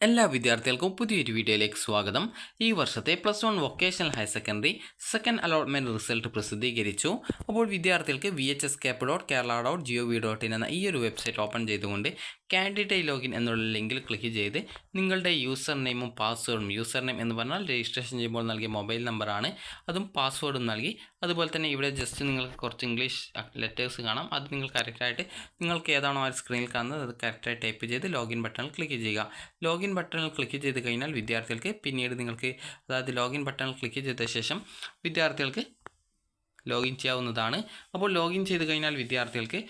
എല്ലാ വിദ്യാർത്ഥികൾക്കും പുതിയൊരു വീഡിയോയിലേക്ക് സ്വാഗതം. ഈ വർഷത്തെ +1 vocational higher secondary second allotment result പ്രസിദ്ധീകരിച്ചു. അപ്പോൾ വിദ്യാർത്ഥികൾക്ക് vhscap.kerala.gov.in എന്ന ഈ ഒരു വെബ്സൈറ്റ് ഓപ്പൺ ചെയ്തുകൊണ്ട് കാൻഡിഡേറ്റ് ലോഗിൻ എന്നുള്ള ലിങ്കിൽ ക്ലിക്ക് ചെയ്ത് നിങ്ങളുടെ യൂസർ നെയിമും പാസ്വേഡും, യൂസർ നെയിം എന്ന് പറഞ്ഞാൽ രജിസ്ട്രേഷൻ ചെയ്യുമ്പോൾ നൽകിയ മൊബൈൽ നമ്പറാണ്, അതും പാസ്വേഡും നൽകി. അതുപോലെ തന്നെ ഇവിടെ ജസ്റ്റ് നിങ്ങൾക്ക് കുറച്ച് ഇംഗ്ലീഷ് ലെറ്റേഴ്സ് കാണാം. അത് നിങ്ങൾ കറക്റ്റായിട്ട് നിങ്ങൾക്ക് ഏതാണോ ആ സ്ക്രീനിൽ കാണുന്നത് അത് കറക്റ്റായി ടൈപ്പ് ചെയ്ത് ലോഗിൻ ബട്ടണിൽ ക്ലിക്ക് ചെയ്യുക. ലോഗിൻ ബട്ടണിൽ ക്ലിക്ക് ചെയ്ത് കഴിഞ്ഞാൽ വിദ്യാർത്ഥികൾക്ക് പിന്നീട് നിങ്ങൾക്ക് ലോഗിൻ ബട്ടണിൽ ക്ലിക്ക് ചെയ്ത ശേഷം വിദ്യാർത്ഥികൾക്ക് ലോഗിൻ ചെയ്യാവുന്നതാണ്. അപ്പോൾ ലോഗിൻ ചെയ്ത് കഴിഞ്ഞാൽ വിദ്യാർത്ഥികൾക്ക്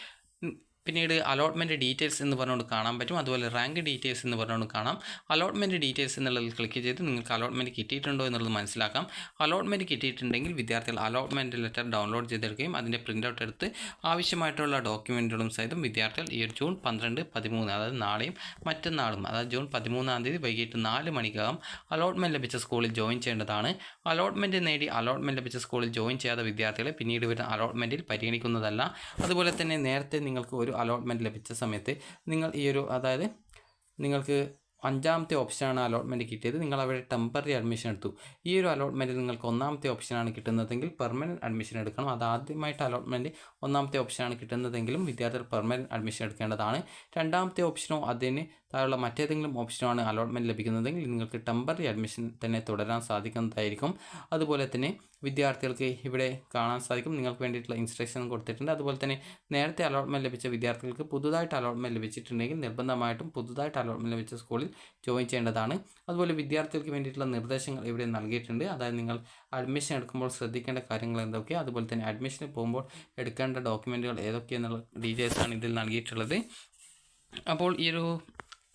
പിന്നീട് അലോട്ട്മെൻറ്റ് ഡീറ്റെയിൽസ് എന്ന് പറഞ്ഞുകൊണ്ട് കാണാൻ പറ്റും. അതുപോലെ റാങ്ക് ഡീറ്റെയിൽസ് എന്ന് പറഞ്ഞുകൊണ്ട് കാണാം. അലോട്ട്മെൻറ്റ് ഡീറ്റെയിൽസ് എന്നുള്ളതിൽ ക്ലിക്ക് ചെയ്ത് നിങ്ങൾക്ക് അലോട്ട്മെൻറ്റ് കിട്ടിയിട്ടുണ്ടോ എന്നുള്ളത് മനസ്സിലാക്കാം. അലോട്ട്മെൻറ്റ് കിട്ടിയിട്ടുണ്ടെങ്കിൽ വിദ്യാർത്ഥികൾ അലോട്ട്മെൻറ്റ് ലെറ്റർ ഡൗൺലോഡ് ചെയ്തെടുക്കുകയും അതിൻ്റെ പ്രിൻ്റ് ഔട്ട് എടുത്ത് ആവശ്യമായിട്ടുള്ള ഡോക്യുമെൻറ്റുകളും സഹിതം വിദ്യാർത്ഥികൾ ഈ ജൂൺ 12, 13 അതായത് നാളെയും മറ്റന്നാളും അതായത് ജൂൺ 13-ാം തീയതി വൈകിട്ട് 4 മണിക്കകം അലോട്ട്മെൻറ്റ് ലഭിച്ച സ്കൂളിൽ ജോയിൻ ചെയ്യേണ്ടതാണ്. അലോട്ട്മെൻറ്റ് നേടി അലോട്ട്മെൻറ്റ് ലഭിച്ച സ്കൂളിൽ ജോയിൻ ചെയ്യാത്ത വിദ്യാർത്ഥികളെ പിന്നീട് വരുന്ന അലോട്ട്മെൻറ്റിൽ പരിഗണിക്കുന്നതല്ല. അതുപോലെ തന്നെ നേരത്തെ നിങ്ങൾക്ക് ഒരു അലോട്ട്മെൻറ്റ് ലഭിച്ച സമയത്ത് നിങ്ങൾ നിങ്ങൾക്ക് 5ാമത്തെ ഓപ്ഷനാണ് അലോട്ട്മെൻറ്റ് കിട്ടിയത്. നിങ്ങൾ അവിടെ ടെമ്പററി അഡ്മിഷൻ എടുത്തു. ഈ ഒരു അലോട്ട്മെൻറ്റിൽ നിങ്ങൾക്ക് 1ാമത്തെ ഓപ്ഷനാണ് കിട്ടുന്നതെങ്കിൽ പെർമനൻറ്റ് അഡ്മിഷൻ എടുക്കണം. അത് ആദ്യമായിട്ട് അലോട്ട്മെൻറ്റ് 1ാമത്തെ ഓപ്ഷനാണ് കിട്ടുന്നതെങ്കിലും വിദ്യാർത്ഥികൾ പെർമനൻറ്റ് അഡ്മിഷൻ എടുക്കേണ്ടതാണ്. 2ാമത്തെ ഓപ്ഷനോ അതിന് താഴെയുള്ള മറ്റേതെങ്കിലും ഓപ്ഷനാണ് അലോട്ട്മെൻറ്റ് ലഭിക്കുന്നതെങ്കിൽ നിങ്ങൾക്ക് ടെമ്പററി അഡ്മിഷൻ തന്നെ തുടരാൻ സാധിക്കുന്നതായിരിക്കും. അതുപോലെ തന്നെ വിദ്യാർത്ഥികൾക്ക് ഇവിടെ കാണാൻ സാധിക്കും നിങ്ങൾക്ക് വേണ്ടിയിട്ടുള്ള ഇൻസ്ട്രക്ഷൻ കൊടുത്തിട്ടുണ്ട്. അതുപോലെ തന്നെ നേരത്തെ അലോട്ട്മെൻറ്റ് ലഭിച്ച വിദ്യാർത്ഥികൾക്ക് പുതുതായിട്ട് അലോട്ട്മെൻറ്റ് ലഭിച്ചിട്ടുണ്ടെങ്കിൽ നിർബന്ധമായിട്ടും പുതുതായിട്ട് അലോട്ട്മെൻറ്റ് ലഭിച്ച സ്കൂളിൽ ജോയിൻ ചെയ്യേണ്ടതാണ്. അതുപോലെ വിദ്യാർത്ഥികൾക്ക് വേണ്ടിയിട്ടുള്ള നിർദ്ദേശങ്ങൾ ഇവിടെ നൽകിയിട്ടുണ്ട്. അതായത് നിങ്ങൾ അഡ്മിഷൻ എടുക്കുമ്പോൾ ശ്രദ്ധിക്കേണ്ട കാര്യങ്ങൾ എന്തൊക്കെയാണ്, അതുപോലെ തന്നെ അഡ്മിഷന് പോകുമ്പോൾ എടുക്കേണ്ട ഡോക്യുമെൻറ്റുകൾ ഏതൊക്കെയെന്നുള്ള ഡീറ്റെയിൽസാണ് ഇതിൽ നൽകിയിട്ടുള്ളത്. അപ്പോൾ ഈ ഒരു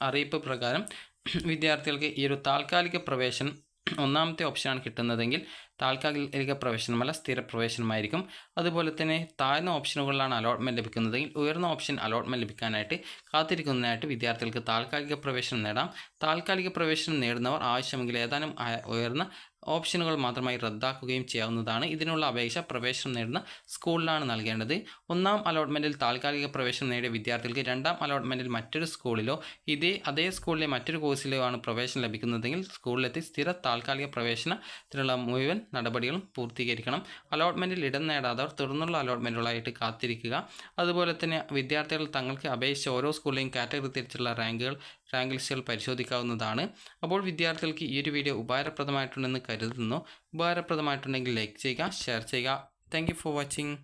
അറിയിപ്പ് പ്രകാരം വിദ്യാർത്ഥികൾക്ക് ഈ ഒരു താൽക്കാലിക പ്രവേശനം 1ാമത്തെ ഓപ്ഷനാണ് കിട്ടുന്നതെങ്കിൽ താൽക്കാലിക പ്രവേശനമല്ല, സ്ഥിര പ്രവേശനമായിരിക്കും. അതുപോലെ തന്നെ താഴ്ന്ന ഓപ്ഷനുകളിലാണ് അലോട്ട്മെൻറ്റ് ലഭിക്കുന്നതെങ്കിൽ ഉയർന്ന ഓപ്ഷൻ അലോട്ട്മെൻറ്റ് ലഭിക്കാനായിട്ട് കാത്തിരിക്കുന്നതിനായിട്ട് വിദ്യാർത്ഥികൾക്ക് താൽക്കാലിക പ്രവേശനം നേടാം. താൽക്കാലിക പ്രവേശനം നേടുന്നവർ ആവശ്യമെങ്കിൽ ഏതാനും ഉയർന്ന ഓപ്ഷനുകൾ മാത്രമായി റദ്ദാക്കുകയും ചെയ്യാവുന്നതാണ്. ഇതിനുള്ള അപേക്ഷ പ്രവേശനം നേടുന്ന സ്കൂളിലാണ് നൽകേണ്ടത്. 1ാം അലോട്ട്മെൻറ്റിൽ താൽക്കാലിക പ്രവേശനം നേടിയ വിദ്യാർത്ഥികൾക്ക് 2ാം അലോട്ട്മെൻറ്റിൽ മറ്റൊരു സ്കൂളിലോ അതേ സ്കൂളിലെ മറ്റൊരു കോഴ്സിലോ ആണ് പ്രവേശനം ലഭിക്കുന്നതെങ്കിൽ സ്കൂളിലെത്തി സ്ഥിര താൽക്കാലിക പ്രവേശനത്തിനുള്ള മുഴുവൻ നടപടികളും പൂർത്തീകരിക്കണം. അലോട്ട്മെൻറ്റിൽ ഇടം നേടാത്തവർ തുടർന്നുള്ള അലോട്ട്മെൻറ്റുകളായിട്ട് കാത്തിരിക്കുക. അതുപോലെ തന്നെ വിദ്യാർത്ഥികൾ തങ്ങൾക്ക് അപേക്ഷിച്ച ഓരോ സ്കൂളിലെയും കാറ്റഗറി തിരിച്ചുള്ള റാങ്ക് ലിസ്റ്റുകൾ പരിശോധിക്കാവുന്നതാണ്. അപ്പോൾ വിദ്യാർത്ഥികൾക്ക് ഈ ഒരു വീഡിയോ ഉപകാരപ്രദമായിട്ടുണ്ടെന്ന് കരുതുന്നു. ഉപകാരപ്രദമായിട്ടുണ്ടെങ്കിൽ ലൈക്ക് ചെയ്യുക, ഷെയർ ചെയ്യുക. Thank you for watching.